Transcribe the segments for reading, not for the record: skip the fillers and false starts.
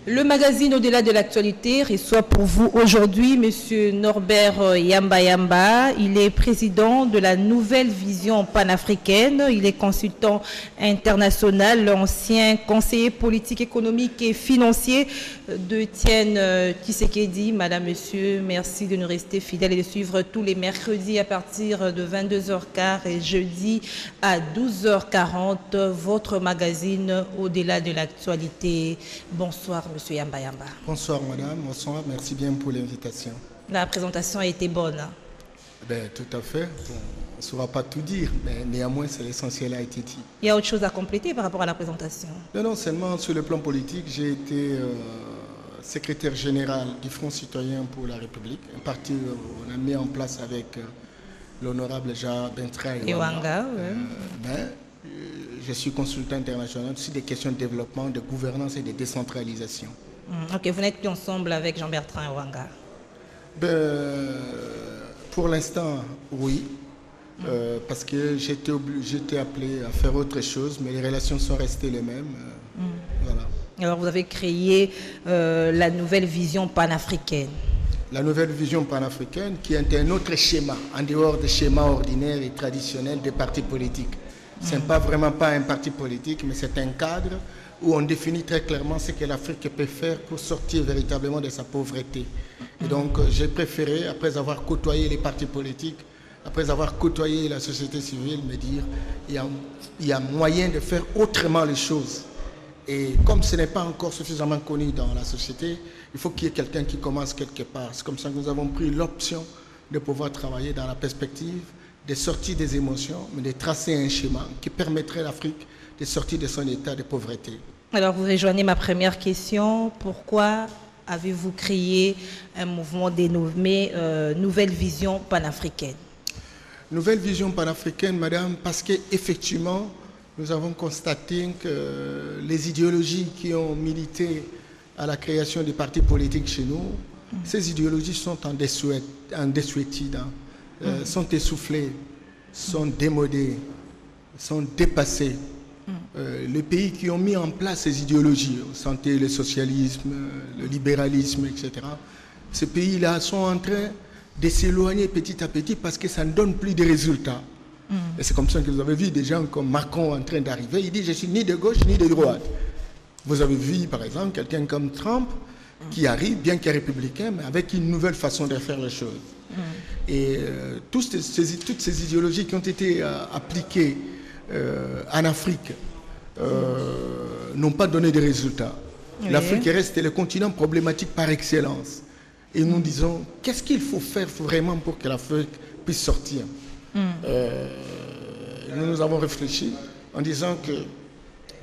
Le magazine Au-delà de l'actualité reçoit pour vous aujourd'hui M. Norbert Yamba Yamba. Il est président de la Nouvelle Vision panafricaine. Il est consultant international, ancien conseiller politique, économique et financier de Etienne Tshisekedi. Madame, Monsieur, merci de nous rester fidèles et de suivre tous les mercredis à partir de 22h15 et jeudi à 12h40 votre magazine Au-delà de l'actualité. Bonsoir. Monsieur Yamba Yamba. Bonsoir madame, bonsoir, merci bien pour l'invitation. La présentation a été bonne. Ben, tout à fait, bon, on ne saura pas tout dire, mais néanmoins c'est l'essentiel a été dit. Il y a autre chose à compléter par rapport à la présentation? Non, seulement sur le plan politique, j'ai été secrétaire général du Front citoyen pour la République, un parti qu'on a mis en place avec l'honorable Jean Bertrand Ewanga. Je suis consultant international sur des questions de développement, de gouvernance et de décentralisation. Ok, vous n'êtes plus ensemble avec Jean-Bertrand Ewanga? Pour l'instant, oui. Parce que j'étais appelé à faire autre chose, mais les relations sont restées les mêmes. Voilà. Alors vous avez créé la Nouvelle Vision panafricaine. La Nouvelle Vision panafricaine qui est un autre schéma, en dehors des schémas ordinaires et traditionnels des partis politiques. Ce n'est vraiment pas un parti politique, mais c'est un cadre où on définit très clairement ce que l'Afrique peut faire pour sortir véritablement de sa pauvreté. Et donc, j'ai préféré, après avoir côtoyé les partis politiques, après avoir côtoyé la société civile, me dire il y a moyen de faire autrement les choses. Et comme ce n'est pas encore suffisamment connu dans la société, il faut qu'il y ait quelqu'un qui commence quelque part. C'est comme ça que nous avons pris l'option de pouvoir travailler dans la perspective de sortir des émotions, mais de tracer un schéma qui permettrait à l'Afrique de sortir de son état de pauvreté. Alors, vous rejoignez ma première question. Pourquoi avez-vous créé un mouvement dénommé Nouvelle Vision panafricaine? Nouvelle Vision panafricaine, madame, parce qu'effectivement, nous avons constaté que les idéologies qui ont milité à la création des partis politiques chez nous, ces idéologies sont en désuétude, sont essoufflés, sont démodés, sont dépassés. Les pays qui ont mis en place ces idéologies, santé, le socialisme, le libéralisme, etc., ces pays-là sont en train de s'éloigner petit à petit parce que ça ne donne plus de résultats. Et c'est comme ça que vous avez vu des gens comme Macron en train d'arriver, il dit « je suis ni de gauche ni de droite ». Vous avez vu par exemple quelqu'un comme Trump qui arrive, bien qu'il est républicain, mais avec une nouvelle façon de faire les choses. Et toutes ces idéologies qui ont été appliquées en Afrique n'ont pas donné de résultats. Oui. L'Afrique est restée le continent problématique par excellence. Et nous disons, qu'est-ce qu'il faut faire vraiment pour que l'Afrique puisse sortir? Nous avons réfléchi en disant que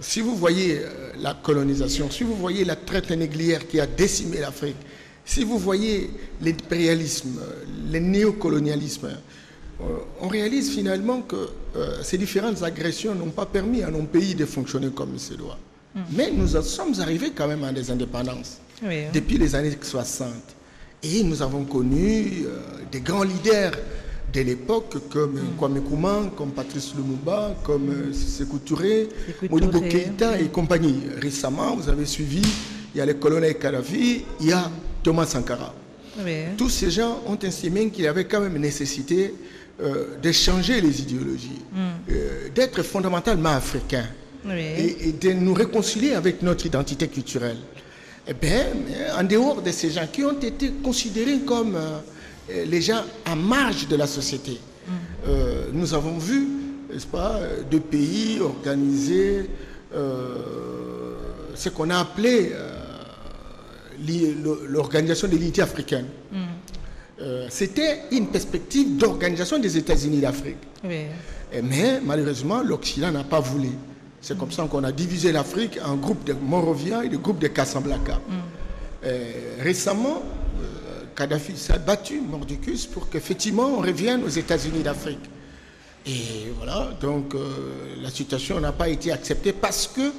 si vous voyez la colonisation, si vous voyez la traite négrière qui a décimé l'Afrique, si vous voyez l'impérialisme, le néocolonialisme, on réalise finalement que ces différentes agressions n'ont pas permis à nos pays de fonctionner comme il se doit. Mais nous sommes arrivés quand même à des indépendances depuis les années 60. Et nous avons connu des grands leaders de l'époque comme Kwame Nkrumah, comme Patrice Lumumba, comme Sékou Touré, Modibo Keïta et compagnie. Récemment, vous avez suivi, il y a le colonel Kadhafi, il y a Thomas Sankara. Tous ces gens ont estimé qu'il y avait quand même nécessité de changer les idéologies, d'être fondamentalement africains et de nous réconcilier avec notre identité culturelle. Eh bien, en dehors de ces gens qui ont été considérés comme les gens à marge de la société, nous avons vu, n'est-ce pas, deux pays organiser ce qu'on a appelé l'organisation de l'unité africaine. C'était une perspective d'organisation des États-Unis d'Afrique. Mais malheureusement, l'Occident n'a pas voulu. C'est comme ça qu'on a divisé l'Afrique en groupes de Morovia et de groupes de Casablanca. Récemment, Kadhafi s'est battu, mordicus, pour qu'effectivement on revienne aux États-Unis d'Afrique. Et voilà, donc la situation n'a pas été acceptée parce que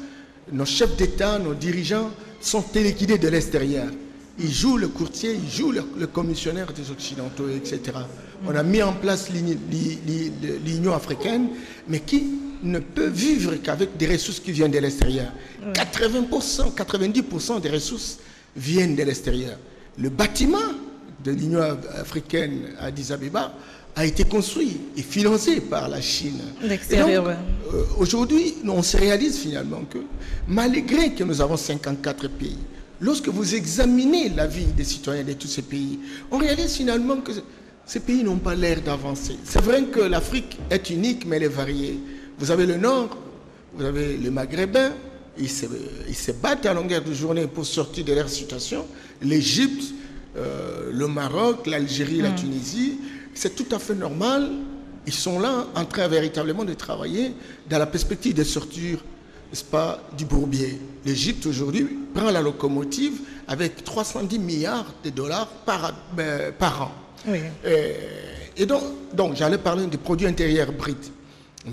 nos chefs d'État, nos dirigeants sont téléguidés de l'extérieur. Ils jouent le courtier, ils jouent le commissionnaire des Occidentaux, etc. On a mis en place l'Union africaine, mais qui ne peut vivre qu'avec des ressources qui viennent de l'extérieur. 80%, 90% des ressources viennent de l'extérieur. Le bâtiment de l'Union africaine à Addis Abeba a été construit et financé par la Chine. L'extérieur, aujourd'hui, on se réalise finalement que malgré que nous avons 54 pays, lorsque vous examinez la vie des citoyens de tous ces pays, on réalise finalement que ces pays n'ont pas l'air d'avancer. C'est vrai que l'Afrique est unique, mais elle est variée. Vous avez le Nord, vous avez les Maghrébins, ils se battent à longueur de journée pour sortir de leur situation. L'Égypte, le Maroc, l'Algérie, la Tunisie, c'est tout à fait normal. Ils sont là en train véritablement de travailler dans la perspective de sortir, n'est-ce pas, du bourbier. L'Égypte aujourd'hui prend la locomotive avec 310 milliards de dollars par an. Oui. Et donc j'allais parler du produit intérieur brut.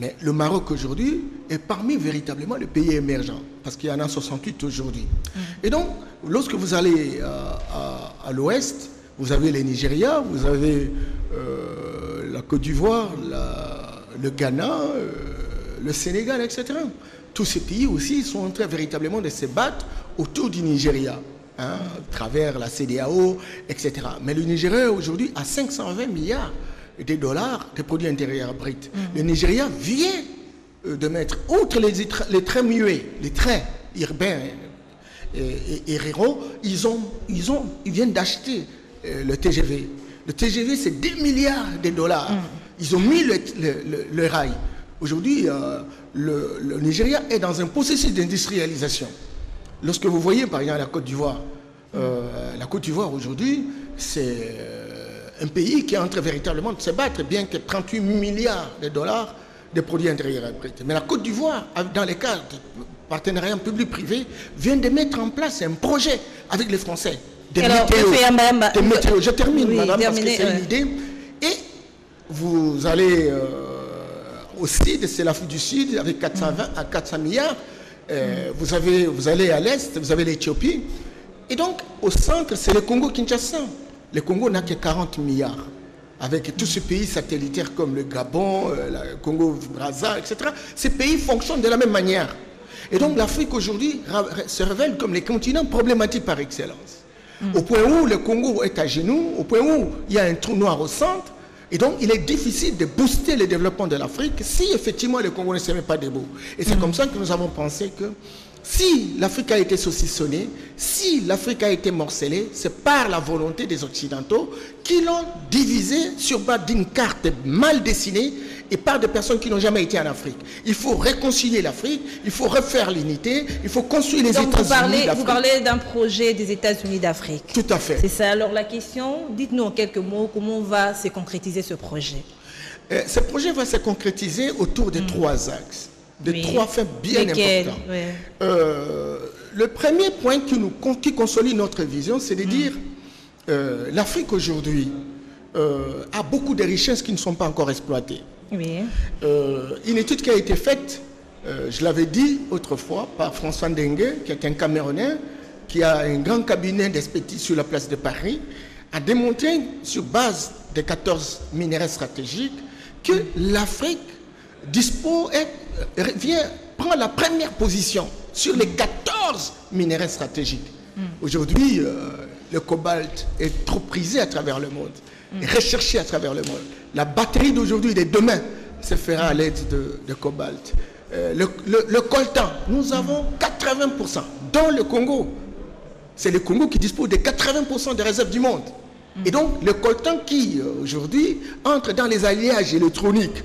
Mais le Maroc aujourd'hui est parmi véritablement les pays émergents, parce qu'il y en a 68 aujourd'hui. Et donc, lorsque vous allez à l'ouest, vous avez les Nigeria, vous avez la Côte d'Ivoire, le Ghana, le Sénégal, etc. Tous ces pays aussi sont en train véritablement de se battre autour du Nigeria, à travers la CEDEAO, etc. Mais le Nigeria aujourd'hui a 520 milliards de dollars de produits intérieurs bruts. Le Nigeria vient de mettre, outre les trains muets, les trains urbains et ruraux, ils viennent d'acheter le TGV. Le TGV, c'est 10 milliards de dollars. Ils ont mis le rail. Aujourd'hui, le Nigeria est dans un processus d'industrialisation. Lorsque vous voyez, par exemple, la Côte d'Ivoire, aujourd'hui, c'est un pays qui est en train véritablement de se battre, bien que 38 milliards de dollars de produits intérieurs bruts. Mais la Côte d'Ivoire, dans les cadres de partenariat public-privé, vient de mettre en place un projet avec les Français. De météo. Je termine, madame, parce que c'est une idée. Et vous allez au Sud, c'est l'Afrique du Sud, avec 420 à 400 milliards. Vous allez à l'Est, vous avez l'Éthiopie. Et donc, au centre, c'est le Congo-Kinshasa. Le Congo n'a que 40 milliards. Avec tous ces pays satellitaires comme le Gabon, le Congo-Brazza, etc. Ces pays fonctionnent de la même manière. Et donc, l'Afrique aujourd'hui se révèle comme les continents problématiques par excellence. Au point où le Congo est à genoux, au point où il y a un trou noir au centre. Et donc, il est difficile de booster le développement de l'Afrique si effectivement le Congo ne se met pas debout. Et c'est comme ça que nous avons pensé que si l'Afrique a été saucissonnée, si l'Afrique a été morcelée, c'est par la volonté des Occidentaux qui l'ont divisée sur base d'une carte mal dessinée et par des personnes qui n'ont jamais été en Afrique. Il faut réconcilier l'Afrique, il faut refaire l'unité, il faut construire les États-Unis d'Afrique. Vous parlez d'un projet des États-Unis d'Afrique. Tout à fait. C'est ça. Alors la question, dites-nous en quelques mots, comment va se concrétiser ce projet? Ce projet va se concrétiser autour de trois axes. De trois faits bien importants. Le premier point qui consolide notre vision, c'est de dire l'Afrique aujourd'hui a beaucoup de richesses qui ne sont pas encore exploitées. Une étude qui a été faite, je l'avais dit autrefois, par François Ndengue, qui est un Camerounais, qui a un grand cabinet d'expertise sur la place de Paris, a démontré sur base des 14 minéraux stratégiques que l'Afrique prend la première position sur les 14 minéraux stratégiques. Aujourd'hui, le cobalt est trop prisé à travers le monde, recherché à travers le monde. La batterie d'aujourd'hui et de demain se fera à l'aide de cobalt. Le coltan, nous avons 80% dans le Congo. C'est le Congo qui dispose de 80% des réserves du monde. Et donc, le coltan qui, aujourd'hui, entre dans les alliages électroniques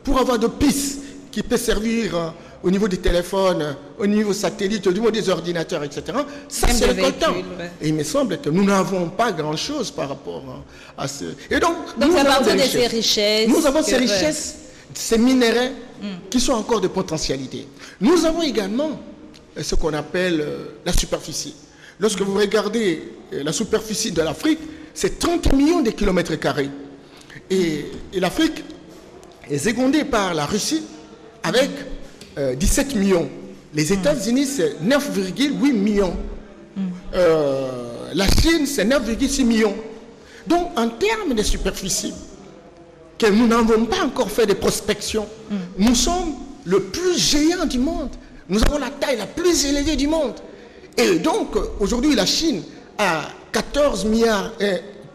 pour avoir de pistes qui peuvent servir au niveau des téléphones, au niveau satellite, au niveau des ordinateurs, etc. Ça, c'est le coltan. Et il me semble que nous n'avons pas grand-chose par rapport à ce... Et donc à partir de ces richesses... Nous avons ces richesses, ces minéraux qui sont encore de potentialité. Nous avons également ce qu'on appelle la superficie. Lorsque vous regardez la superficie de l'Afrique, c'est 30 millions de kilomètres carrés. Et l'Afrique est secondée par la Russie avec 17 millions. Les États-Unis, c'est 9,8 millions. La Chine, c'est 9,6 millions. Donc, en termes de superficie, que nous n'avons pas encore fait de prospection. Nous sommes le plus géant du monde. Nous avons la taille la plus élevée du monde. Et donc, aujourd'hui, la Chine a 14 milliards,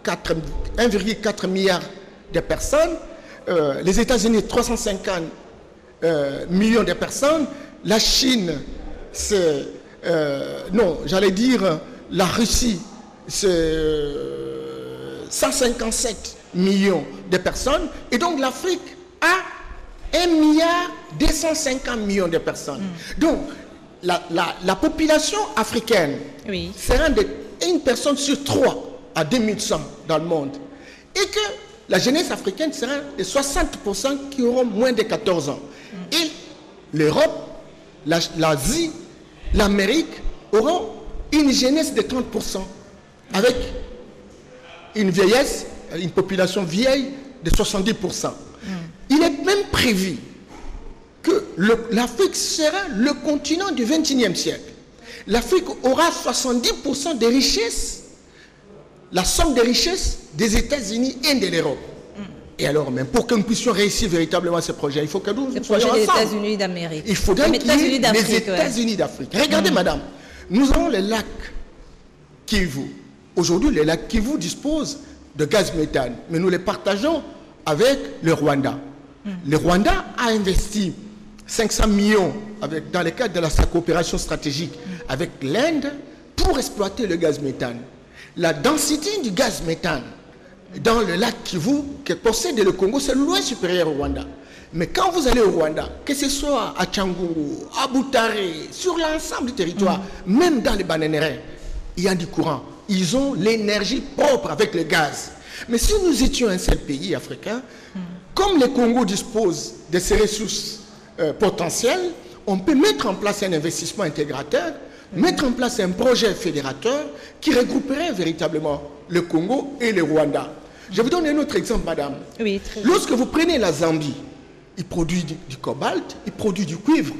1,4 milliard de personnes. Les États-Unis, 350 millions de personnes. La Chine, c'est... non, j'allais dire la Russie, c'est 157 millions de personnes. Et donc, l'Afrique a 1,250 milliard de personnes. Donc, la population africaine sera une personne sur 3 à 2100 dans le monde. Et que la jeunesse africaine sera de 60% qui auront moins de 14 ans. Et l'Europe, l'Asie, l'Amérique auront une jeunesse de 30%, avec une vieillesse, une population vieille de 70%. Il est même prévu que l'Afrique sera le continent du XXIe siècle. L'Afrique aura 70% des richesses, la somme des richesses des États-Unis et de l'Europe. Et alors, même pour que nous puissions réussir véritablement ce projet, il faut que nous soyons ensemble. Les États-Unis d'Amérique. Il faudrait qu'il y ait les États-Unis d'Afrique. Regardez, madame, nous avons le lac Kivu. Aujourd'hui, le lac Kivu dispose de gaz méthane, mais nous les partageons avec le Rwanda. Le Rwanda a investi 500 millions dans le cadre de sa coopération stratégique avec l'Inde pour exploiter le gaz méthane. La densité du gaz méthane dans le lac Kivu que possède le Congo, c'est loin supérieur au Rwanda. Mais quand vous allez au Rwanda, que ce soit à Tchanguru, à Butare, sur l'ensemble du territoire, même dans les bananeraies, il y a du courant. Ils ont l'énergie propre avec le gaz. Mais si nous étions un seul pays africain, comme le Congo dispose de ces ressources potentielles, on peut mettre en place un investissement intégrateur, mettre en place un projet fédérateur qui regrouperait véritablement le Congo et le Rwanda. Je vous donne un autre exemple, madame. Oui, très Lorsque vous prenez la Zambie, il produit du cobalt, il produit du cuivre.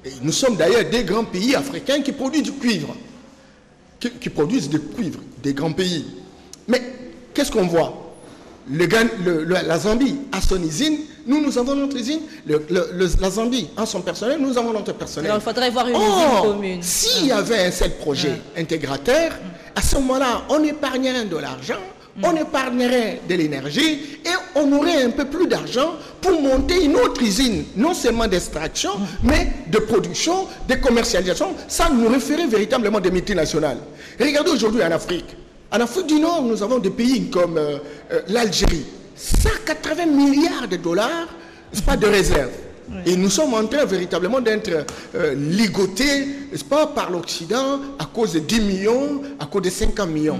Et nous sommes d'ailleurs des grands pays africains qui produisent du cuivre. Qui produisent du cuivre, des grands pays. Mais qu'est-ce qu'on voit? La Zambie a son usine, nous avons notre usine. La Zambie a son personnel, nous avons notre personnel. Alors il faudrait voir une usine commune. S'il y avait un seul projet intégrateur, à ce moment-là, on épargnerait de l'argent, on épargnerait de l'énergie et on aurait un peu plus d'argent pour monter une autre usine, non seulement d'extraction, mais de production, de commercialisation. Ça nous référait véritablement des multinationales. Regardez aujourd'hui en Afrique. En Afrique du Nord, nous avons des pays comme l'Algérie. 180 milliards de dollars, n'est-ce pas, de réserves. Et nous sommes en train véritablement d'être ligotés, n'est-ce pas, par l'Occident à cause de 10 millions, à cause de 50 millions.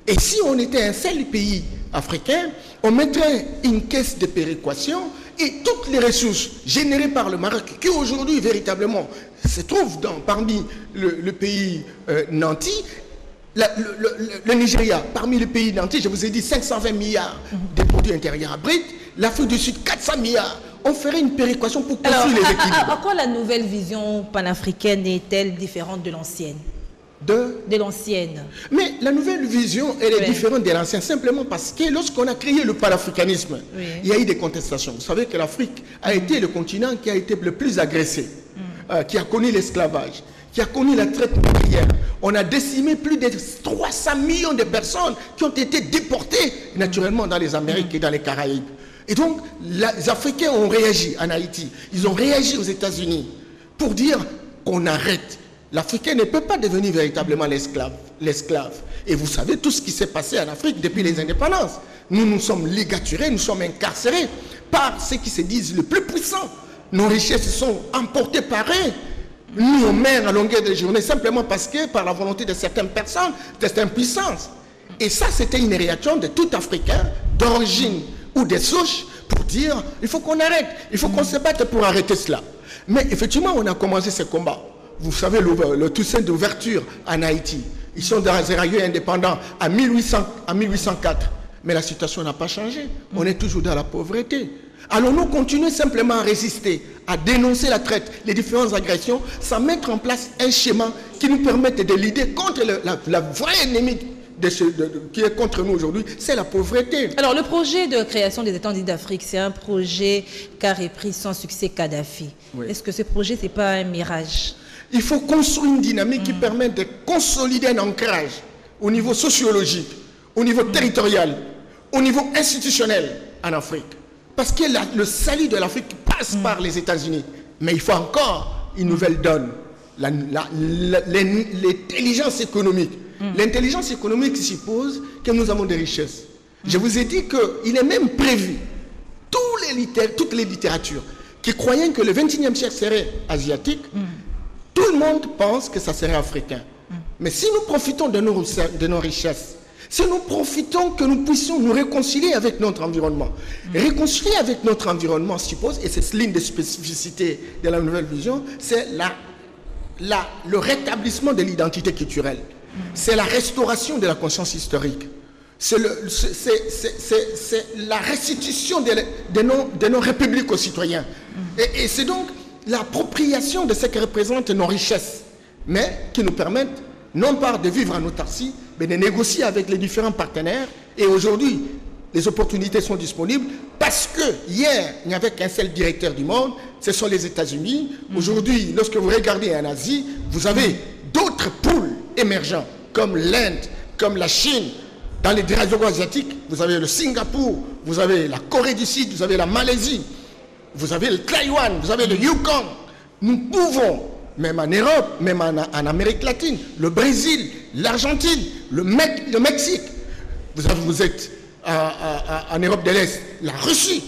Et si on était un seul pays africain, on mettrait une caisse de péréquation et toutes les ressources générées par le Maroc, qui aujourd'hui véritablement se trouvent parmi le pays nanti, le Nigeria, parmi les pays nantis, je vous ai dit 520 milliards de produits intérieurs bruts, l'Afrique du Sud 400 milliards. On ferait une péréquation pour construire les équilibres. À quoi la nouvelle vision panafricaine est-elle différente de l'ancienne? De l'ancienne. Mais la nouvelle vision, elle est différente de l'ancienne, simplement parce que lorsqu'on a créé le panafricanisme, il y a eu des contestations. Vous savez que l'Afrique a été le continent qui a été le plus agressé, qui a connu l'esclavage, qui a connu la traite négrière. On a décimé plus de 300 millions de personnes qui ont été déportées naturellement dans les Amériques et dans les Caraïbes. Et donc, les Africains ont réagi en Haïti. Ils ont réagi aux États-Unis pour dire qu'on arrête. L'Africain ne peut pas devenir véritablement l'esclave. Et vous savez tout ce qui s'est passé en Afrique depuis les indépendances. Nous sommes ligaturés, nous sommes incarcérés par ceux qui se disent les plus puissants. Nos richesses sont emportées par eux. Mis aux mains à longueur de journée, simplement parce que, par la volonté de certaines personnes, de certaines puissances. Et ça, c'était une réaction de tout Africain, d'origine ou de souche, pour dire, il faut qu'on arrête, il faut qu'on se batte pour arrêter cela. Mais effectivement, on a commencé ce combat. Vous savez, le Toussaint d'ouverture en Haïti, ils sont dans un rayons indépendants en 1804. Mais la situation n'a pas changé. On est toujours dans la pauvreté. Allons-nous continuer simplement à résister, à dénoncer la traite, les différentes agressions, sans mettre en place un schéma qui nous permette de lutter contre la vraie ennemie qui est contre nous aujourd'hui, c'est la pauvreté. Alors, le projet de création des États-Unis d'Afrique, c'est un projet qu'a repris sans succès Kadhafi. Oui. Est-ce que ce projet, ce n'est pas un mirage? Il faut construire une dynamique qui permette de consolider un ancrage au niveau sociologique, au niveau territorial, au niveau institutionnel en Afrique. Parce que le salut de l'Afrique passe par les États-Unis. Mais il faut encore une nouvelle donne. L'intelligence économique. L'intelligence économique suppose que nous avons des richesses. Je vous ai dit qu'il est même prévu, toutes les littératures qui croyaient que le 21e siècle serait asiatique, tout le monde pense que ça serait africain. Mais si nous profitons de nos richesses, si nous profitons que nous puissions nous réconcilier avec notre environnement, réconcilier avec notre environnement suppose, et c'est l'une des spécificités de la nouvelle vision, c'est le rétablissement de l'identité culturelle. C'est la restauration de la conscience historique. C'est la restitution de nos républiques aux citoyens. Et c'est donc l'appropriation de ce que représentent nos richesses, mais qui nous permettent non pas de vivre en autarcie, mais de négocier avec les différents partenaires. Et aujourd'hui, les opportunités sont disponibles parce que hier, il n'y avait qu'un seul directeur du monde, ce sont les États-Unis. Aujourd'hui, lorsque vous regardez en Asie, vous avez d'autres pôles émergents, comme l'Inde, comme la Chine. Dans les régions asiatiques, vous avez le Singapour, vous avez la Corée du Sud, vous avez la Malaisie, vous avez le Taïwan, vous avez le Yukon. Nous pouvons, même en Europe, même en Amérique latine, le Brésil, l'Argentine, le Mexique, vous êtes en Europe de l'Est, la Russie,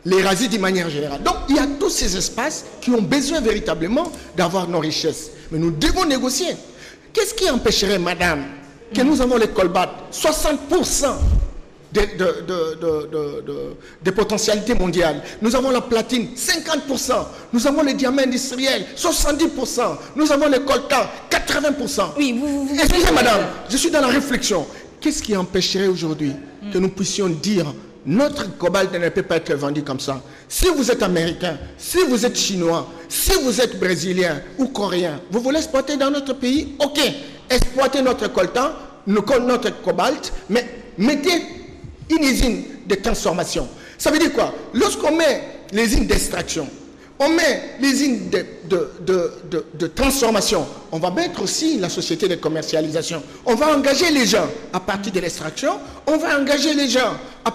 l'Eurasie d'une manière générale. Donc il y a tous ces espaces qui ont besoin véritablement d'avoir nos richesses. Mais nous devons négocier. Qu'est-ce qui empêcherait, madame, que nous avons les colbates, 60% des potentialités mondiales. Nous avons la platine, 50%. Nous avons les diamants industriels, 70%. Nous avons les coltan, 80%. Oui, excusez, madame, je suis dans la réflexion. Qu'est-ce qui empêcherait aujourd'hui que nous puissions dire notre cobalt ne peut pas être vendu comme ça? Si vous êtes américain, si vous êtes chinois, si vous êtes brésilien ou coréen, vous voulez exploiter dans notre pays? Ok, exploitez notre coltan, notre cobalt, mais mettez une usine de transformation. Ça veut dire quoi? Lorsqu'on met les usines d'extraction, on met les usines de transformation, on va mettre aussi la société de commercialisation. On va engager les gens à partir de l'extraction, on va engager les gens en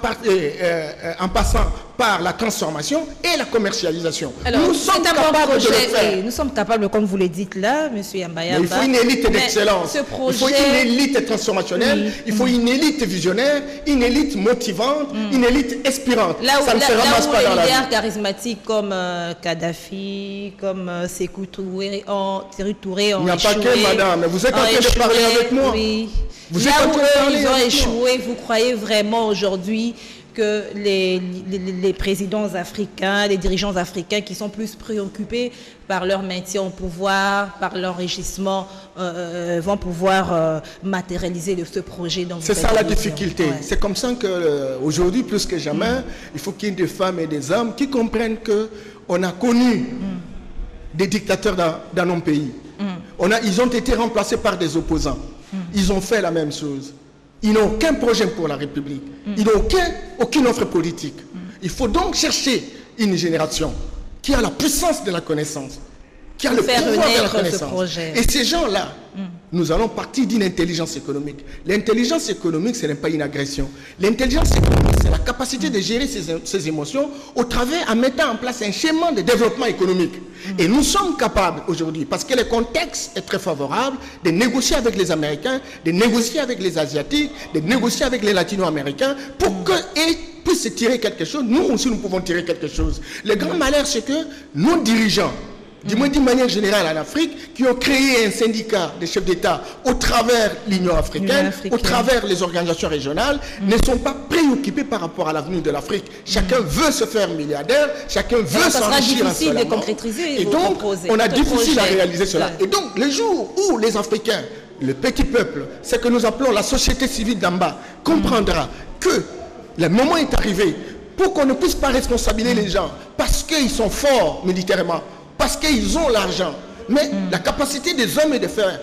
passant par la transformation et la commercialisation. Alors, nous sommes capables de le faire. Nous sommes capables, comme vous le dites là, M. Yamba Yamba. Il faut une élite d'excellence. Il faut une élite transformationnelle, il faut une élite visionnaire, une élite motivante, une élite inspirante. Ça ne se ramasse pas dans la vie. Les leaders charismatiques comme Kadhafi, comme Sékou Touré ont échoué. Il n'y a pas que, madame, vous êtes en train de parler avec moi. Oui. Vous êtes en train de parler avec moi. Ils ont échoué. Vous croyez vraiment aujourd'hui que les présidents africains, les dirigeants africains qui sont plus préoccupés par leur maintien au pouvoir, par l'enrichissement, vont pouvoir matérialiser ce projet? C'est ça la difficulté. Ouais. C'est comme ça qu'aujourd'hui, plus que jamais, il faut qu'il y ait des femmes et des hommes qui comprennent qu'on a connu des dictateurs dans nos pays. Ils ont été remplacés par des opposants. Ils ont fait la même chose. Ils n'ont aucun projet pour la République. Ils n'ont aucune offre politique. Il faut donc chercher une génération qui a la puissance de la connaissance, qui a le pouvoir de la connaissance. Et ces gens-là, nous allons partir d'une intelligence économique. L'intelligence économique, ce n'est pas une agression. L'intelligence économique, c'est la capacité de gérer ses émotions au travers en mettant en place un schéma de développement économique. Et nous sommes capables aujourd'hui, parce que le contexte est très favorable, de négocier avec les Américains, de négocier avec les Asiatiques, de négocier avec les Latino-Américains pour qu'ils puissent tirer quelque chose. Nous aussi, nous pouvons tirer quelque chose. Le grand malheur, c'est que nos dirigeants, du moins d'une manière générale en Afrique, qui ont créé un syndicat de chefs d'État au travers l'Union africaine, au travers les organisations régionales, ne sont pas préoccupés par rapport à l'avenir de l'Afrique. Chacun veut se faire milliardaire, chacun veut s'enrichir insolemment. Et donc, on a difficile à réaliser cela. Et donc, le jour où les Africains, le petit peuple, ce que nous appelons la société civile d'en bas, comprendra que le moment est arrivé pour qu'on ne puisse pas responsabiliser les gens parce qu'ils sont forts militairement, parce qu'ils ont l'argent, mais la capacité des hommes est de faire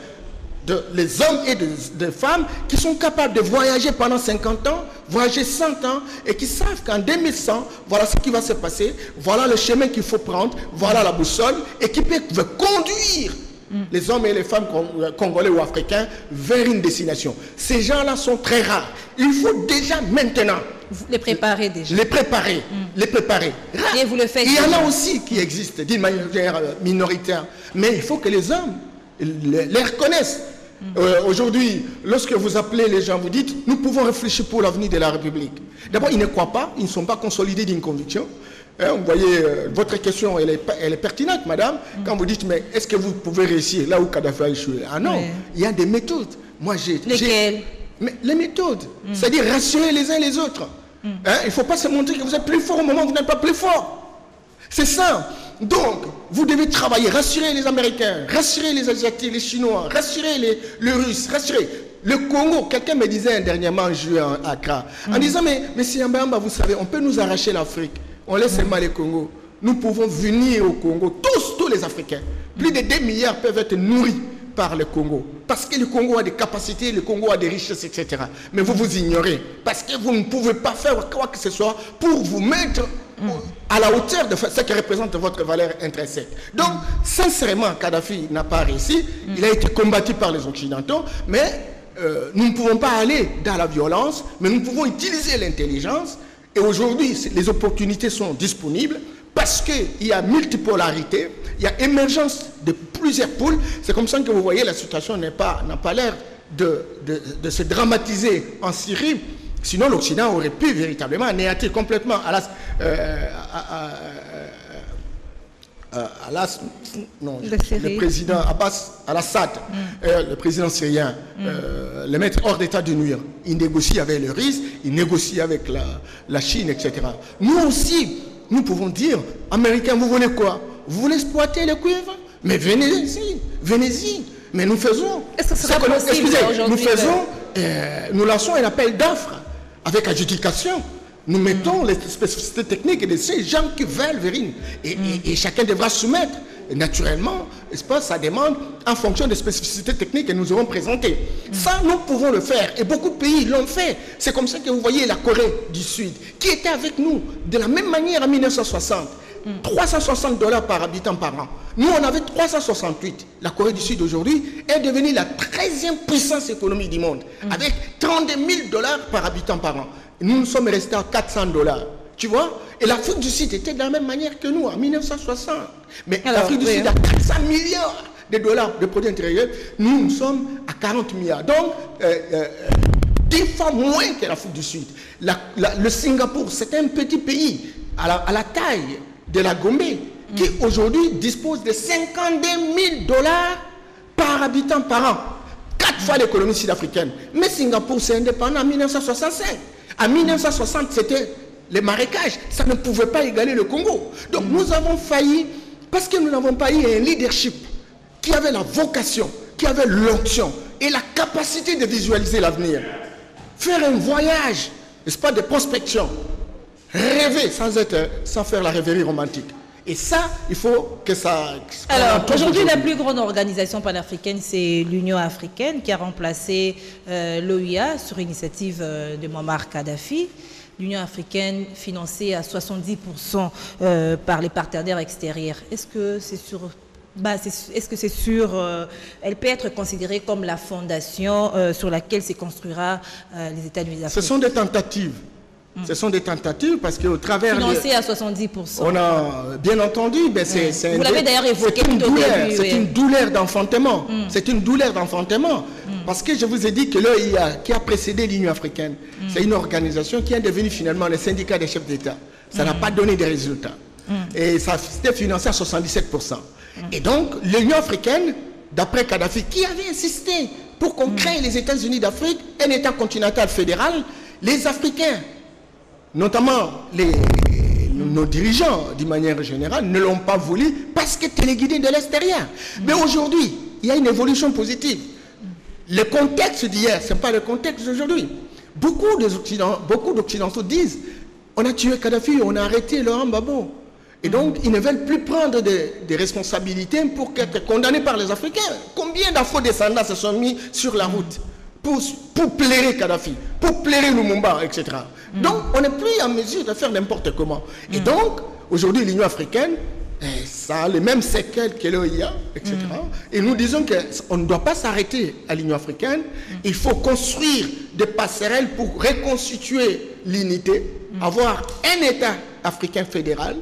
les hommes et des femmes qui sont capables de voyager pendant 50 ans, voyager 100 ans, et qui savent qu'en 2100, voilà ce qui va se passer, voilà le chemin qu'il faut prendre, voilà la boussole, et qui peut conduire les hommes et les femmes congolais ou africains vers une destination. Ces gens-là sont très rares. Il faut déjà maintenant les préparer déjà. Les préparer. Et vous le faites. Il y en a aussi qui existent d'une manière minoritaire, mais il faut que les hommes les reconnaissent. Aujourd'hui, lorsque vous appelez les gens, vous dites, nous pouvons réfléchir pour l'avenir de la République. D'abord, ils ne croient pas, ils ne sont pas consolidés d'une conviction. Vous voyez, votre question, elle est pertinente, madame, quand vous dites, mais est-ce que vous pouvez réussir là où Kadhafi a échoué? Ah non, il y a des méthodes. Lesquelles? Les méthodes, c'est-à-dire rassurer les uns les autres. Il ne faut pas se montrer que vous êtes plus fort au moment où vous n'êtes pas plus fort. C'est ça. Donc, vous devez travailler, rassurer les Américains, rassurer les Asiatiques, les Chinois, rassurer les Russes, rassurer. Le Congo, quelqu'un me disait dernièrement en juillet à Accra, en disant, mais Yamba Yamba, vous savez, on peut nous arracher l'Afrique. On laisse seulement les Congos. Nous pouvons venir au Congo, tous les Africains. Plus de 2 milliards peuvent être nourris par le Congo. Parce que le Congo a des capacités, le Congo a des richesses, etc. Mais vous vous ignorez. Parce que vous ne pouvez pas faire quoi que ce soit pour vous mettre à la hauteur de ce qui représente votre valeur intrinsèque. Donc, sincèrement, Kadhafi n'a pas réussi. Il a été combattu par les Occidentaux, mais nous ne pouvons pas aller dans la violence, mais nous pouvons utiliser l'intelligence. Et aujourd'hui, les opportunités sont disponibles parce qu'il y a multipolarité, il y a émergence de plusieurs pôles. C'est comme ça que vous voyez, la situation n'a pas l'air de se dramatiser en Syrie. Sinon, l'Occident aurait pu véritablement anéantir complètement le président Abbas al-Assad, le président syrien, le mettre hors d'état de nuire. Il négocie avec le RIS, il négocie avec la Chine, etc. Nous aussi, nous pouvons dire, Américains, vous voulez quoi? Vous voulez exploiter le cuivre? Mais venez-y. Mais nous faisons. Est-ce que ce sera possible aujourd'hui? Nous lançons un appel d'offres avec adjudication. Nous mettons les spécificités techniques de ces gens qui veulent venir. Et chacun devra soumettre. Et naturellement, ça demande en fonction des spécificités techniques que nous aurons présentées. Ça, nous pouvons le faire. Et beaucoup de pays l'ont fait. C'est comme ça que vous voyez la Corée du Sud, qui était avec nous de la même manière en 1960. $360 par habitant par an. Nous, on avait 368. La Corée du Sud, aujourd'hui, est devenue la 13e puissance économique du monde, avec $32 000 par habitant par an. Nous sommes restés à $400. Tu vois? Et l'Afrique du Sud était de la même manière que nous, en 1960. Mais l'Afrique du Sud a 400 milliards de dollars de produits intérieurs. Nous sommes à 40 milliards. Donc, 10 fois moins que l'Afrique du Sud. Le Singapour, c'est un petit pays à la taille de la Gombe, qui aujourd'hui dispose de $52 000 par habitant par an. 4 fois l'économie sud-africaine. Mais Singapour, c'est indépendant en 1965. En 1960, c'était les marécages. Ça ne pouvait pas égaler le Congo. Donc nous avons failli, parce que nous n'avons pas eu un leadership qui avait la vocation, qui avait l'onction et la capacité de visualiser l'avenir. Faire un voyage, n'est-ce pas, de prospection. Rêver sans faire la rêverie romantique. Et ça, il faut que ça... Alors, aujourd'hui, la plus grande organisation panafricaine, c'est l'Union africaine qui a remplacé l'OUA sur initiative de Muammar Kadhafi. L'Union africaine financée à 70% par les partenaires extérieurs. Est-ce que c'est sur... elle peut être considérée comme la fondation sur laquelle se construira les États-Unis d'Afrique? Ce sont des tentatives. Ce sont des tentatives parce qu'au travers... Financé à 70%. On a bien entendu... Vous l'avez d'ailleurs évoqué tout au début. C'est une douleur d'enfantement. C'est une douleur d'enfantement. Parce que je vous ai dit que l'OIA, qui a précédé l'Union africaine, c'est une organisation qui est devenue finalement le syndicat des chefs d'État. Ça n'a pas donné de résultats. Et ça a été financé à 77%. Et donc, l'Union africaine, d'après Kadhafi, qui avait insisté pour qu'on crée les États-Unis d'Afrique, un État continental fédéral, les Africains, notamment nos dirigeants, d'une manière générale, ne l'ont pas voulu parce que téléguidés de l'extérieur. Mais aujourd'hui, il y a une évolution positive. Le contexte d'hier, ce n'est pas le contexte d'aujourd'hui. Beaucoup d'Occidentaux disent, on a tué Kadhafi, on a arrêté Laurent Gbagbo. Et donc, ils ne veulent plus prendre des responsabilités pour être condamnés par les Africains. Combien d'afro-descendants se sont mis sur la route pour plaire Kadhafi, pour plaire Lumumba, etc. Donc, on n'est plus en mesure de faire n'importe comment. Et donc, aujourd'hui, l'Union africaine, ça a les mêmes séquelles que l'OIA, etc. Et nous disons qu'on ne doit pas s'arrêter à l'Union africaine. Il faut construire des passerelles pour reconstituer l'unité, avoir un État africain fédéral,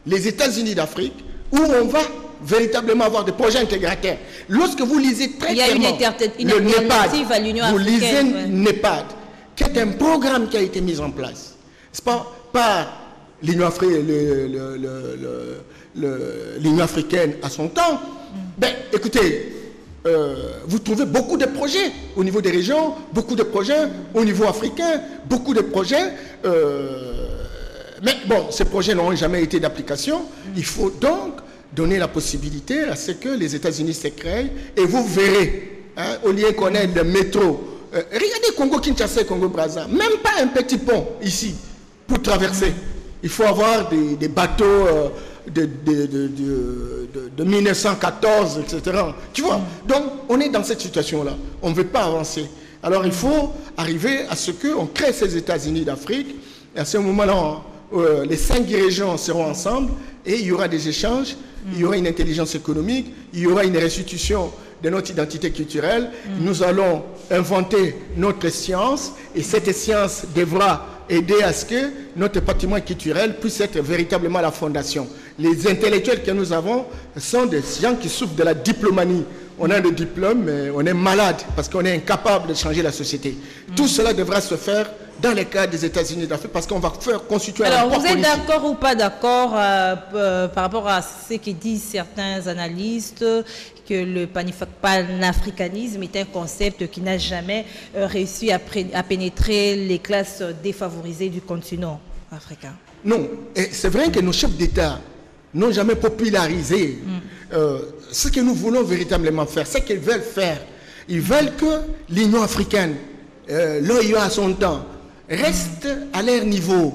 les États-Unis d'Afrique, où on va véritablement avoir des projets intégrateurs. Lorsque vous lisez très clairement le NEPAD, à l'Union vous lisez africaine, NEPAD, qui est un programme qui a été mis en place. C'est pas par l'Union africaine à son temps. Ben, écoutez, vous trouvez beaucoup de projets au niveau des régions, beaucoup de projets au niveau africain, beaucoup de projets. Mais bon, ces projets n'ont jamais été d'application. Il faut donc donner la possibilité à ce que les États-Unis se créent. Et vous verrez, hein, au lieu qu'on ait le métro, regardez Congo-Kinshasa et Congo-Brazza, même pas un petit pont ici pour traverser. Il faut avoir des bateaux de 1914, etc. Tu vois, donc on est dans cette situation-là. On ne veut pas avancer. Alors il faut arriver à ce qu'on crée ces États-Unis d'Afrique. Et à ce moment-là, les 5 régions seront ensemble et il y aura des échanges, il y aura une intelligence économique, il y aura une restitution de notre identité culturelle. Nous allons inventer notre science et cette science devra aider à ce que notre patrimoine culturel puisse être véritablement la fondation. Les intellectuels que nous avons sont des gens qui souffrent de la diplomanie. On a le diplôme, mais on est malade parce qu'on est incapable de changer la société. Tout cela devra se faire dans les cas des États-Unis d'Afrique parce qu'on va faire constituer un rapport politique. Alors, vous êtes d'accord ou pas d'accord par rapport à ce que disent certains analystes, que le panafricanisme est un concept qui n'a jamais réussi à pénétrer les classes défavorisées du continent africain? Non, c'est vrai que nos chefs d'État n'ont jamais popularisé ce que nous voulons véritablement faire, ce qu'ils veulent faire. Ils veulent que l'Union africaine, l'OIA à son temps, reste à leur niveau.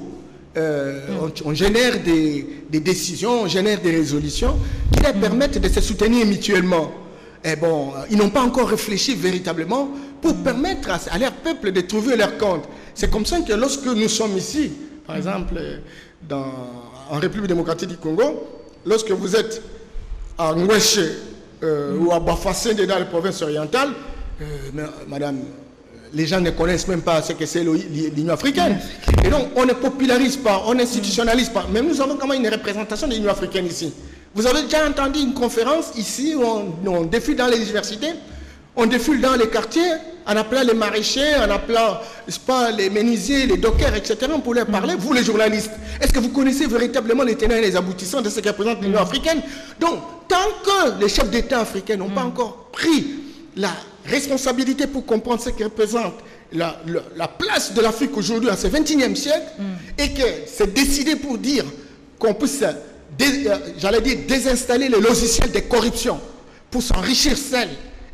On génère des décisions, on génère des résolutions qui leur permettent de se soutenir mutuellement. Et bon, ils n'ont pas encore réfléchi véritablement pour permettre à leur peuple de trouver leur compte. C'est comme ça que lorsque nous sommes ici, par exemple, en République démocratique du Congo, lorsque vous êtes à Ngweshe ou à Bafassé, dans les provinces orientales, madame, les gens ne connaissent même pas ce que c'est l'Union africaine. Et donc, on ne popularise pas, on n'institutionnalise pas. Mais nous avons quand même une représentation de l'Union africaine ici. Vous avez déjà entendu une conférence ici où on défile dans les universités, on défile dans les quartiers, en appelant les maraîchers, en appelant pas, les menuisiers, les dockers, etc. pour leur parler, vous les journalistes. Est-ce que vous connaissez véritablement les tenants et les aboutissants de ce que représente l'Union africaine? Donc, tant que les chefs d'État africains n'ont pas encore pris la responsabilité pour comprendre ce que représente la place de l'Afrique aujourd'hui en ce 21e siècle, et que c'est décidé pour dire qu'on puisse, j'allais dire, désinstaller le logiciel de corruption pour s'enrichir seul,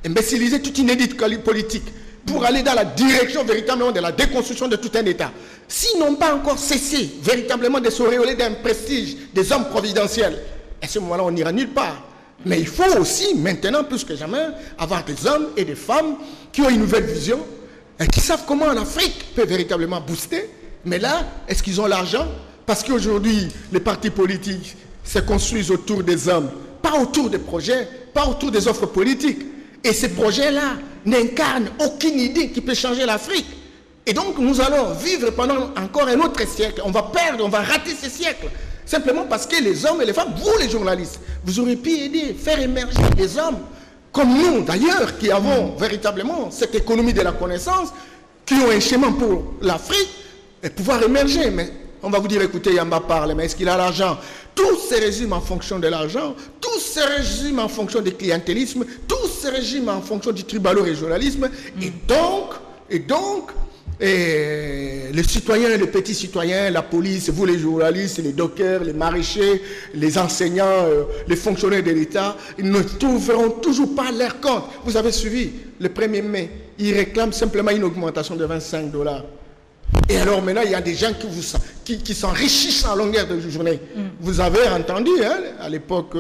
imbéciliser toute une élite politique, pour aller dans la direction véritablement de la déconstruction de tout un État. S'ils n'ont pas encore cessé véritablement de s'auréoler d'un prestige des hommes providentiels, à ce moment-là, on n'ira nulle part. Mais il faut aussi, maintenant, plus que jamais, avoir des hommes et des femmes qui ont une nouvelle vision et qui savent comment l'Afrique peut véritablement booster. Mais là, est-ce qu'ils ont l'argent? Parce qu'aujourd'hui, les partis politiques se construisent autour des hommes, pas autour des projets, pas autour des offres politiques. Et ces projets-là n'incarnent aucune idée qui peut changer l'Afrique. Et donc, nous allons vivre pendant encore un autre siècle. On va perdre, on va rater ce siècle. Simplement parce que les hommes et les femmes, vous les journalistes, vous aurez pu aider, faire émerger des hommes comme nous d'ailleurs, qui avons véritablement cette économie de la connaissance, qui ont un chemin pour l'Afrique, et pouvoir émerger. Mais on va vous dire, écoutez, Yamba parle, mais est-ce qu'il a l'argent? Tout se résume en fonction de l'argent, tout se résume en fonction du clientélisme, tout se résume en fonction du tribalo-régionalisme, et donc, les citoyens, les petits citoyens, la police, vous les journalistes, les dockers, les maraîchers, les enseignants, les fonctionnaires de l'État, ils ne trouveront toujours pas leur compte. Vous avez suivi le 1er mai, ils réclament simplement une augmentation de $25. Et alors maintenant, il y a des gens qui s'enrichissent en longueur de journée. Vous avez entendu, hein, à l'époque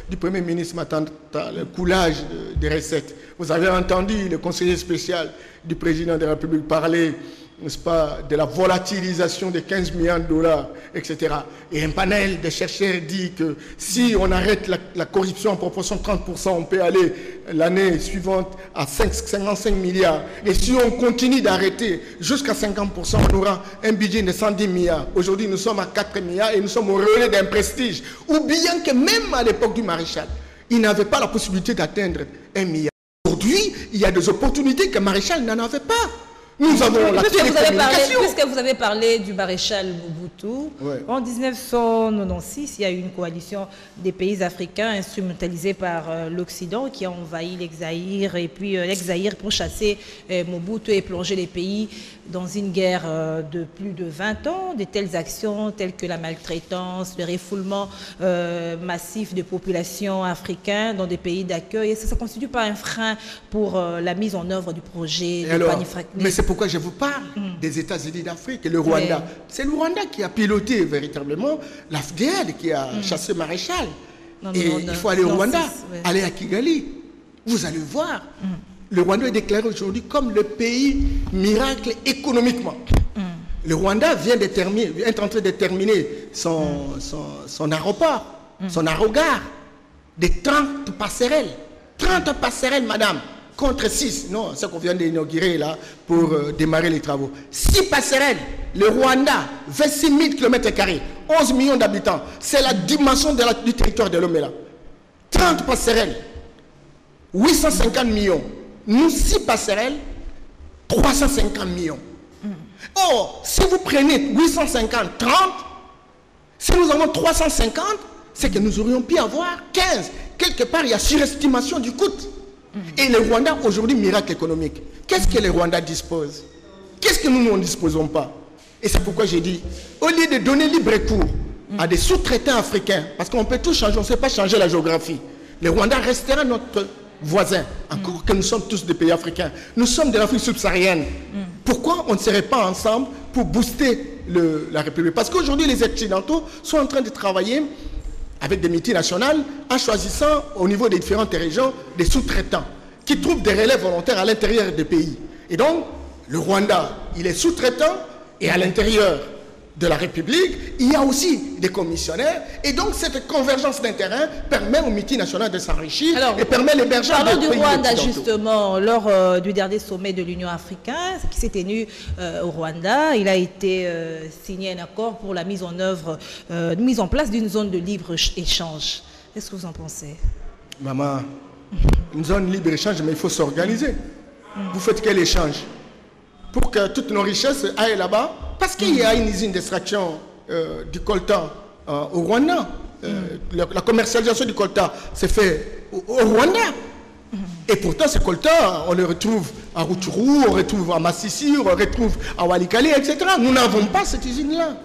du Premier ministre Matanta, le coulage des recettes. Vous avez entendu le conseiller spécial du président de la République parler, n'est-ce pas, de la volatilisation de 15 millions de dollars, etc. Et un panel de chercheurs dit que si on arrête la corruption en proportion de 30%, on peut aller l'année suivante à 55 milliards. Et si on continue d'arrêter jusqu'à 50%, on aura un budget de 110 milliards. Aujourd'hui, nous sommes à 4 milliards et nous sommes au relais d'un prestige. Ou bien que même à l'époque du maréchal, il n'avait pas la possibilité d'atteindre 1 milliard. Aujourd'hui, il y a des opportunités que Maréchal n'en avait pas. Nous avons la télécommunication. Puisque vous avez parlé du maréchal Mobutu, ouais. En 1996, il y a eu une coalition des pays africains instrumentalisée par l'Occident qui a envahi l'ex-Zaïre et puis l'ex-Zaïre pour chasser Mobutu et plonger les pays dans une guerre de plus de 20 ans. De telles actions telles que la maltraitance, le refoulement massif de populations africaines dans des pays d'accueil, ça ne constitue pas un frein pour la mise en œuvre du projet de panafricanisme. Mais c'est pourquoi je vous parle des États-Unis d'Afrique et le Rwanda. Mais... c'est le Rwanda qui a piloté véritablement l'Afghan, qui a chassé Maréchal. Il faut aller au Rwanda, aller à Kigali. Vous allez voir. Le Rwanda est déclaré aujourd'hui comme le pays miracle économiquement. Le Rwanda est en train de terminer son aéroport, son aérogare, de 30 passerelles. 30 passerelles, madame. Contre 6, non, ce qu'on vient d'inaugurer là pour démarrer les travaux. 6 passerelles, le Rwanda, 26 000 km², 11 millions d'habitants. C'est la dimension du territoire de l'homme là. 30 passerelles, 850 millions. Nous, 6 passerelles, 350 millions. Or, si vous prenez 850, 30, si nous avons 350, c'est que nous aurions pu avoir 15. Quelque part, il y a surestimation du coût. Et le Rwanda, aujourd'hui, miracle économique. Qu'est-ce que le Rwanda dispose? Qu'est-ce que nous ne disposons pas? Et c'est pourquoi j'ai dit, au lieu de donner libre cours à des sous-traitants africains, parce qu'on peut tout changer, on ne sait pas changer la géographie. Le Rwanda restera notre voisin, encore que nous sommes tous des pays africains. Nous sommes de l'Afrique subsaharienne. Pourquoi on ne serait pas ensemble pour booster la République? Parce qu'aujourd'hui, les Occidentaux sont en train de travailler avec des multinationales, en choisissant au niveau des différentes régions des sous-traitants qui trouvent des relais volontaires à l'intérieur des pays. Et donc, le Rwanda, il est sous-traitant et à l'intérieur de la République, il y a aussi des commissionnaires. Et donc, cette convergence d'intérêts permet aux multinationales de s'enrichir et permet l'hébergement des pays occidentaux. Parlons du Rwanda, justement, lors du dernier sommet de l'Union africaine qui s'est tenu au Rwanda. Il a été signé un accord pour la mise en place d'une zone de libre-échange. Qu'est-ce que vous en pensez? Maman, une zone de libre-échange, mais il faut s'organiser. Vous faites quel échange? Pour que toutes nos richesses aillent là-bas? Parce qu'il y a une usine d'extraction du coltan au Rwanda. La commercialisation du coltan s'est faite au Rwanda. Et pourtant, ce coltan, on le retrouve à Rutshuru, on le retrouve à Massissi, on le retrouve à Walikale, etc. Nous n'avons pas cette usine-là.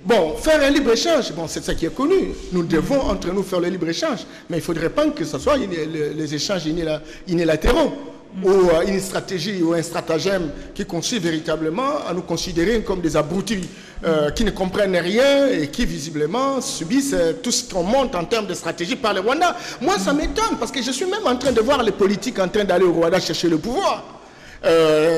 Bon, faire un libre-échange, bon, c'est ça qui est connu. Nous devons entre nous faire le libre-échange. Mais il ne faudrait pas que ce soit les échanges unilatéraux. Ou une stratégie ou un stratagème qui consiste véritablement à nous considérer comme des abrutis qui ne comprennent rien et qui visiblement subissent tout ce qu'on monte en termes de stratégie par le Rwanda. Moi, ça m'étonne parce que je suis même en train de voir les politiques en train d'aller au Rwanda chercher le pouvoir.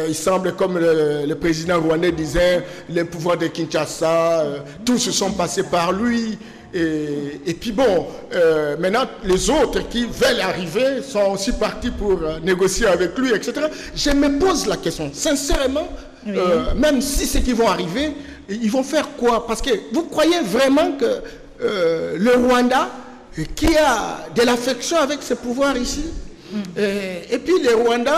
Il semble, comme le président rwandais disait, les pouvoirs de Kinshasa, tous se sont passés par lui. Et puis bon, maintenant, les autres qui veulent arriver sont aussi partis pour négocier avec lui, etc. Je me pose la question, sincèrement, même si ceux qui vont arriver, ils vont faire quoi? Parce que vous croyez vraiment que le Rwanda, qui a de l'affection avec ses pouvoirs ici, et puis les Rwandais,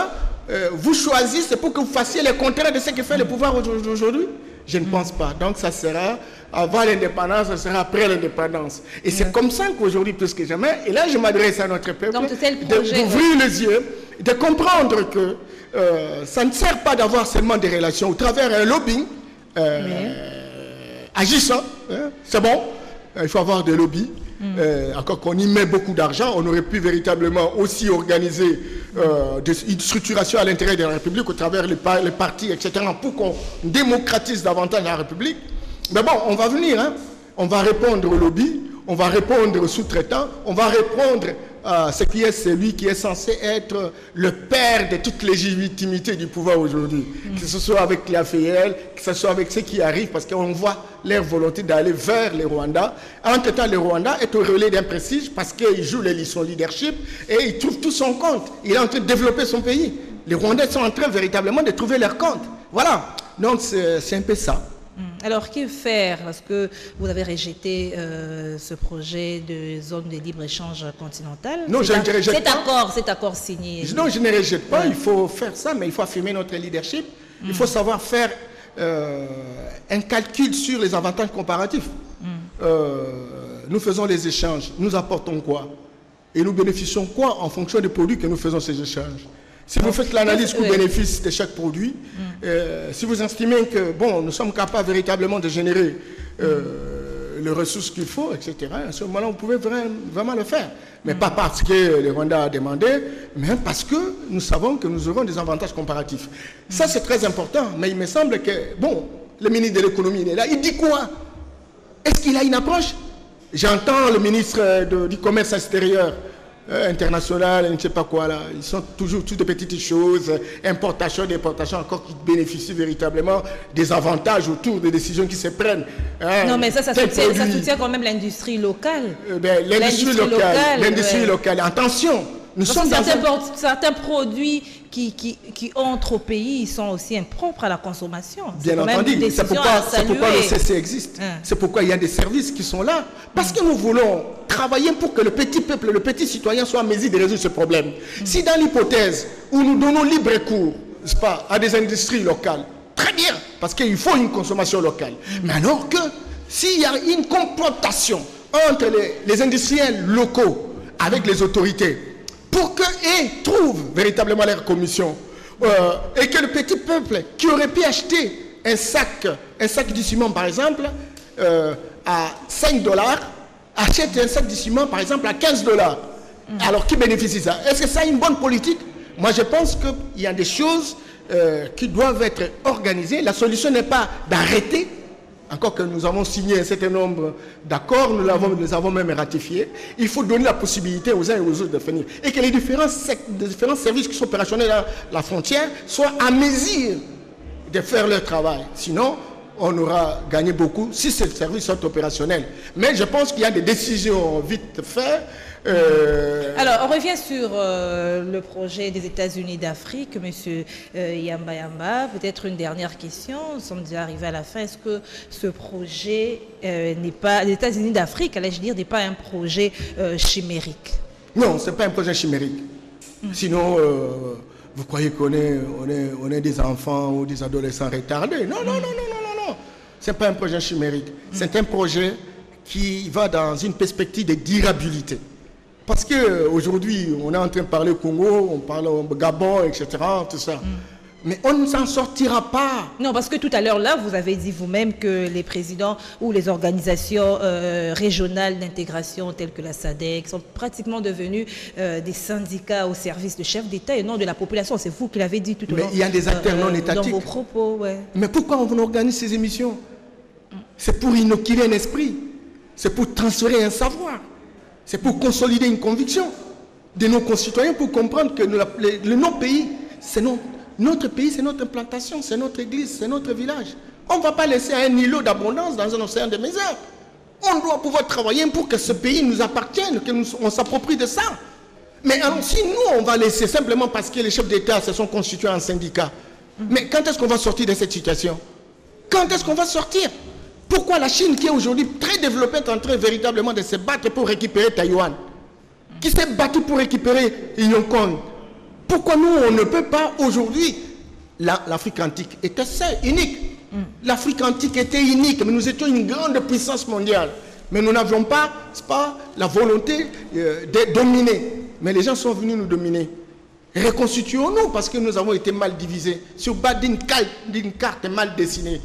vous choisissez pour que vous fassiez le contraire de ce que fait le pouvoir aujourd'hui? Je ne pense pas. Donc ça sera avant l'indépendance, ça sera après l'indépendance. Et c'est comme ça qu'aujourd'hui, plus que jamais, et là je m'adresse à notre peuple, d'ouvrir les yeux, de comprendre que ça ne sert pas d'avoir seulement des relations au travers un lobbying agissant. Hein, c'est bon, il faut avoir des lobbies. Encore qu'on y met beaucoup d'argent, on aurait pu véritablement aussi organiser une structuration à l'intérieur de la République au travers les partis, etc., pour qu'on démocratise davantage la République. Mais bon, on va venir, hein. On va répondre au lobby, on va répondre aux sous-traitants, on va répondre à ce qui est celui qui est censé être le père de toute légitimité du pouvoir aujourd'hui. Que ce soit avec l'AFL, que ce soit avec ceux qui arrivent, parce qu'on voit leur volonté d'aller vers les Rwandais. Entre-temps, le Rwanda est au relais d'un prestige parce qu'il joue son leadership et il trouve tout son compte. Il est en train de développer son pays. Les Rwandais sont en train véritablement de trouver leur compte. Voilà. Donc, c'est un peu ça. Alors, que faire? Parce que vous avez rejeté ce projet de zone de libre-échange continentale. Non, je ne rejette pas. Cet accord signé. Non, je ne rejette pas. Il faut faire ça, mais il faut affirmer notre leadership. Il faut savoir faire un calcul sur les avantages comparatifs. Nous faisons les échanges. Nous apportons quoi? Et nous bénéficions quoi en fonction des produits que nous faisons ces échanges? Si vous faites l'analyse coût-bénéfice de chaque produit, si vous estimez que bon, nous sommes capables véritablement de générer les ressources qu'il faut, etc., à ce moment-là, vous pouvez vraiment le faire. Mais pas parce que le Rwanda a demandé, mais parce que nous savons que nous aurons des avantages comparatifs. Ça, c'est très important, mais il me semble que, bon, le ministre de l'économie, il est là, il dit quoi? Est-ce qu'il a une approche? J'entends le ministre du commerce extérieur, international, je ne sais pas quoi là, ils sont toujours toutes de petites choses, importation, déportation, encore qui bénéficient véritablement des avantages autour des décisions qui se prennent. Hein, non mais ça soutient quand même l'industrie locale. L'industrie locale, attention, nous sommes certains produits qui entrent au pays, ils sont aussi impropres à la consommation. Bien entendu, c'est pourquoi le CC existe. C'est pourquoi il y a des services qui sont là. Parce que nous voulons travailler pour que le petit peuple, le petit citoyen soit en mesure de résoudre ce problème. Si dans l'hypothèse où nous donnons libre cours, n'est-ce pas, à des industries locales, très bien, parce qu'il faut une consommation locale. Mais alors que s'il y a une confrontation entre les industriels locaux avec les autorités, pour qu'ils trouvent véritablement leur commission et que le petit peuple qui aurait pu acheter un sac de ciment par exemple à 5 $, achète un sac de ciment par exemple à 15 $. Alors qui bénéficie de ça? Est-ce que ça a une bonne politique? Moi je pense qu'il y a des choses qui doivent être organisées. La solution n'est pas d'arrêter. Encore que nous avons signé un certain nombre d'accords, nous les avons même ratifiés. Il faut donner la possibilité aux uns et aux autres de venir. Et que les différents services qui sont opérationnels à la frontière soient à mesure de faire leur travail. Sinon, on aura gagné beaucoup si ces services sont opérationnels. Mais je pense qu'il y a des décisions vite faites. Alors, on revient sur le projet des États-Unis d'Afrique, M. Yamba Yamba. Peut-être une dernière question, nous sommes déjà arrivés à la fin. Est-ce que ce projet n'est pas, les États-Unis d'Afrique, allais-je dire, n'est pas un projet chimérique? Non, ce n'est pas un projet chimérique. Sinon, vous croyez qu'on est des enfants ou des adolescents retardés? Non, non, non, non, non, non. Ce n'est pas un projet chimérique. C'est un projet qui va dans une perspective de durabilité. Parce qu'aujourd'hui, on est en train de parler au Congo, on parle au Gabon, etc., tout ça. Mais on ne s'en sortira pas. Non, parce que tout à l'heure, là, vous avez dit vous-même que les présidents ou les organisations régionales d'intégration telles que la SADC sont pratiquement devenus des syndicats au service de chefs d'État et non de la population. C'est vous qui l'avez dit tout au long. Mais il y a des acteurs non étatiques. Dans vos propos, ouais. Mais pourquoi on organise ces émissions? C'est pour inoculer un esprit. C'est pour transférer un savoir. C'est pour consolider une conviction de nos concitoyens pour comprendre que nos pays, c'est notre pays, c'est notre implantation, c'est notre église, c'est notre village. On ne va pas laisser un îlot d'abondance dans un océan de misère. On doit pouvoir travailler pour que ce pays nous appartienne, qu'on s'approprie de ça. Mais alors si nous, on va laisser simplement parce que les chefs d'État se sont constitués en syndicats, mais quand est-ce qu'on va sortir de cette situation? Quand est-ce qu'on va sortir? Pourquoi la Chine, qui est aujourd'hui très développée, est en train véritablement de se battre pour récupérer Taïwan, qui s'est battue pour récupérer Hong Kong? Pourquoi nous, on ne peut pas aujourd'hui? L'Afrique antique était seule, unique. L'Afrique antique était unique, mais nous étions une grande puissance mondiale. Mais nous n'avions pas, la volonté de dominer. Mais les gens sont venus nous dominer. Reconstituons-nous parce que nous avons été mal divisés, sur base d'une carte mal dessinée.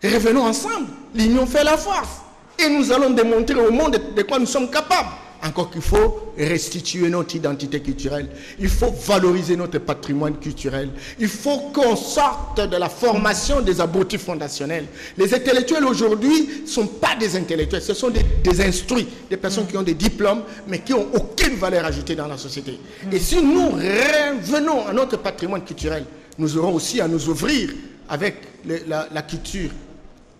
Revenons ensemble, l'union fait la force. Et nous allons démontrer au monde de quoi nous sommes capables. Encore qu'il faut restituer notre identité culturelle. Il faut valoriser notre patrimoine culturel. Il faut qu'on sorte de la formation des abrutis fondationnels. Les intellectuels aujourd'hui ne sont pas des intellectuels, ce sont des instruits, des personnes qui ont des diplômes, mais qui n'ont aucune valeur ajoutée dans la société. Et si nous revenons à notre patrimoine culturel, nous aurons aussi à nous ouvrir avec la culture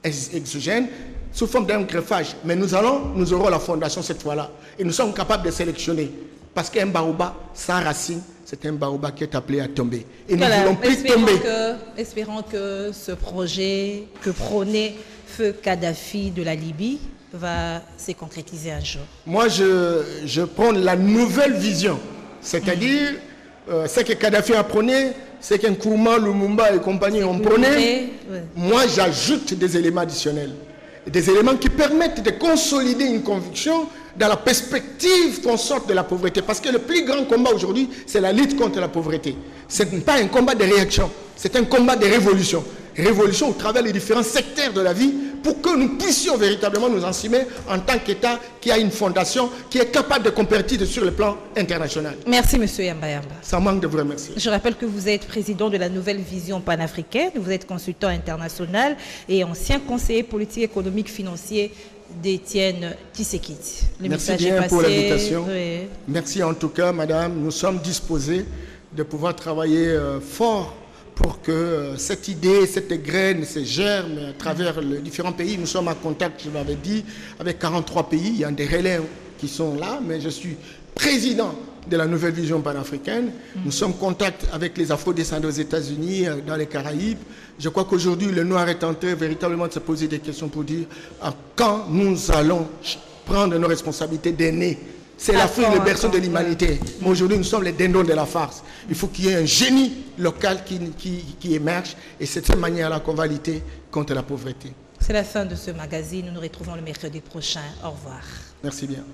exogène, sous forme d'un greffage. Mais nous aurons la fondation cette fois-là. Et nous sommes capables de sélectionner. Parce qu'un baobab sans racine, c'est un baobab qui est appelé à tomber. Et nous ne voulons plus tomber. Espérons que ce projet que prônait Feu Kadhafi de la Libye va se concrétiser un jour. Moi, je prends la nouvelle vision. C'est-à-dire, ce que Kadhafi a prôné, c'est qu'un Nkrumah, Lumumba et compagnie ont prôné. Moi, j'ajoute des éléments additionnels. Des éléments qui permettent de consolider une conviction dans la perspective qu'on sorte de la pauvreté. Parce que le plus grand combat aujourd'hui, c'est la lutte contre la pauvreté. Ce n'est pas un combat de réaction, c'est un combat de révolution. Révolution au travers des différents secteurs de la vie pour que nous puissions véritablement nous assumer en tant qu'État qui a une fondation qui est capable de compétir sur le plan international. Merci, M. Yamba Yamba. Ça manque de vous remercier. Je rappelle que vous êtes président de la Nouvelle Vision panafricaine, vous êtes consultant international et ancien conseiller politique, économique, financier d'Étienne Tshisekedi. Merci bien pour l'invitation. Oui. Merci en tout cas, madame. Nous sommes disposés de pouvoir travailler fort pour que cette idée, cette graine, ces germes, à travers les différents pays, nous sommes en contact, je l'avais dit, avec 43 pays. Il y a des relais qui sont là, mais je suis président de la Nouvelle Vision panafricaine. Nous sommes en contact avec les Afro-descendants aux États-Unis, dans les Caraïbes. Je crois qu'aujourd'hui, le Noir est en train véritablement de se poser des questions pour dire quand nous allons prendre nos responsabilités d'aînés. C'est l'Afrique, le berceau de l'humanité. Mais aujourd'hui, nous sommes les dindons de la farce. Il faut qu'il y ait un génie local qui émerge. Et c'est de cette manière-là qu'on va lutter contre la pauvreté. C'est la fin de ce magazine. Nous nous retrouvons le mercredi prochain. Au revoir. Merci bien.